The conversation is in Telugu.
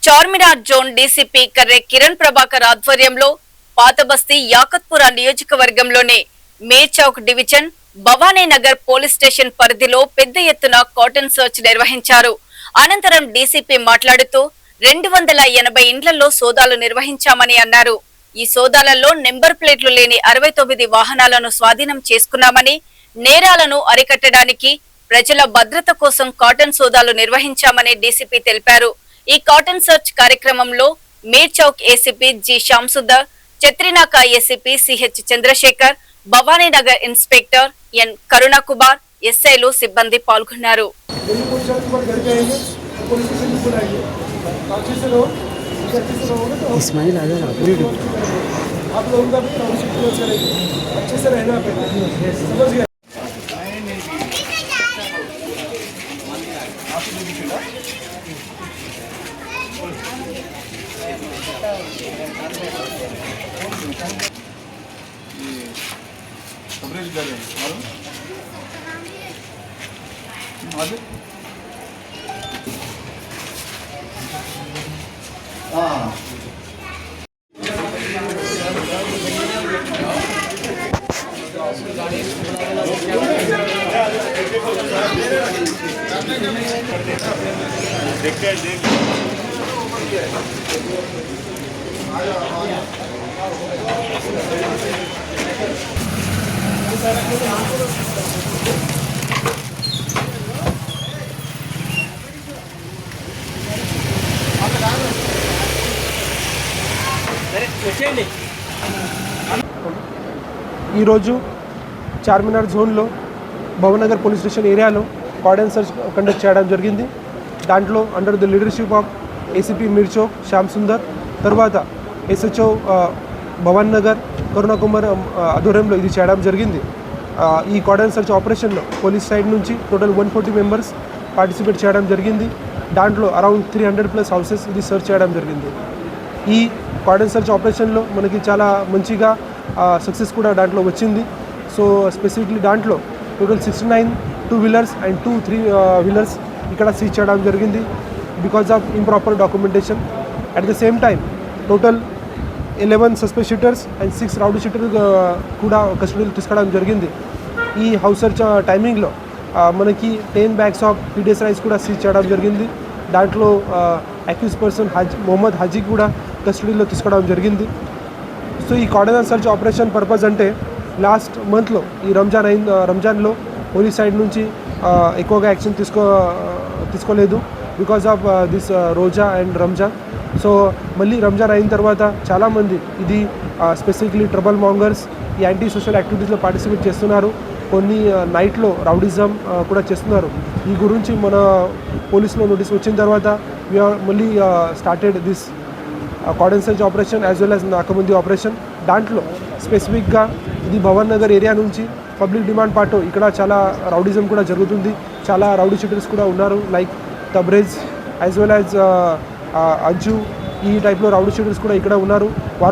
చార్మినార్ జోన్ డీసీపీ కర్రె కిరణ్ ప్రభాకర్ ఆధ్వర్యంలో పాతబస్తీ యాకత్పుర నియోజకవర్గంలోని మేచౌక్ డివిజన్ భవానీనగర్ పోలీస్ స్టేషన్ పరిధిలో పెద్ద ఎత్తున కాటన్ సర్చ్ నిర్వహించారు. అనంతరం డీసీపీ మాట్లాడుతూ 280 ఇండ్లలో సోదాలు నిర్వహించామని అన్నారు. ఈ సోదాలలో నెంబర్ ప్లేట్లు లేని 69 వాహనాలను స్వాధీనం చేసుకున్నామని, నేరాలను అరికట్టడానికి ప్రజల భద్రత కోసం కాటన్ సోదాలు నిర్వహించామని డీసీపీ తెలిపారు. ఈ కాటన్ సర్చ్ కార్యక్రమంలో Mirchowk ACP G Shyamsundar, Chatrinaka ACP CH Chandrashekar, Bhavaninagar inspector N Karunakumar, ఎస్ఐలు సిబ్బంది పాల్గొన్నారు. ఈరోజు చార్మినార్ జోన్లో భవనగర్ పోలీస్ స్టేషన్ ఏరియాలో కార్డన్ సర్చ్ కండక్ట్ చేయడం జరిగింది. దాంట్లో under the leadership of ACP Mirchowk Shyamsundar, తర్వాత ఎస్హెచ్ఓ భవానీనగర్ కరుణకుమార్ ఆధ్వర్యంలో ఇది చేయడం జరిగింది. ఈ కార్డన్ సర్చ్ ఆపరేషన్లో పోలీస్ సైడ్ నుంచి టోటల్ 140 మెంబర్స్ పార్టిసిపేట్ చేయడం జరిగింది. దాంట్లో అరౌండ్ 300+ హౌసెస్ ఇది సర్చ్ చేయడం జరిగింది. ఈ కార్డన్ సర్చ్ ఆపరేషన్లో మనకి చాలా మంచిగా సక్సెస్ కూడా దాంట్లో వచ్చింది. సో స్పెసిఫిక్లీ దాంట్లో టోటల్ 69 2-వీలర్స్ అండ్ 2 3-వీలర్స్ ఇక్కడ సీజ్ చేయడం జరిగింది because of improper documentation. At the same time total 11 suspect sheeters and 6 rowdy sheeter కూడా కస్టడీలో తీసుకోవడం జరిగింది. ఈ హౌస్ సర్చ్ టైమింగ్లో మనకి 10 బ్యాగ్స్ ఆఫ్ పీడిఎస్ రైస్ కూడా సీజ్ చేయడం జరిగింది. దాంట్లో అక్యూజ్ పర్సన్ మొహమ్మద్ హాజీ కూడా కస్టడీలో తీసుకోవడం జరిగింది. సో ఈ కార్డన్ సర్చ్ ఆపరేషన్ పర్పస్ అంటే లాస్ట్ మంత్లో ఈ రంజాన్లో పోలీస్ సైడ్ నుంచి ఎక్కువగా యాక్షన్ తీసుకోలేదు because of this Roja and Ramzan. So మళ్ళీ రంజాన్ అయిన తర్వాత చాలామంది ఇది స్పెసిఫిక్లీ ట్రబల్ మాంగర్స్ ఈ యాంటీ సోషల్ యాక్టివిటీస్లో పార్టిసిపేట్ చేస్తున్నారు. కొన్ని నైట్లో రౌడిజం కూడా చేస్తున్నారు. ఈ గురించి మన పోలీసులో నోటీస్ వచ్చిన తర్వాత మళ్ళీ started this cordon search operation as well as nakabandi operation. దాంట్లో స్పెసిఫిక్గా ఇది భవానీనగర్ ఏరియా నుంచి పబ్లిక్ డిమాండ్ పాటు ఇక్కడ చాలా రౌడిజం కూడా జరుగుతుంది. చాలా రౌడీ షీటర్స్ కూడా ఉన్నారు, like Tabrez as well as Anju, ఈ టైప్లో రౌడీ షీటర్స్ కూడా ఇక్కడ ఉన్నారు. వారు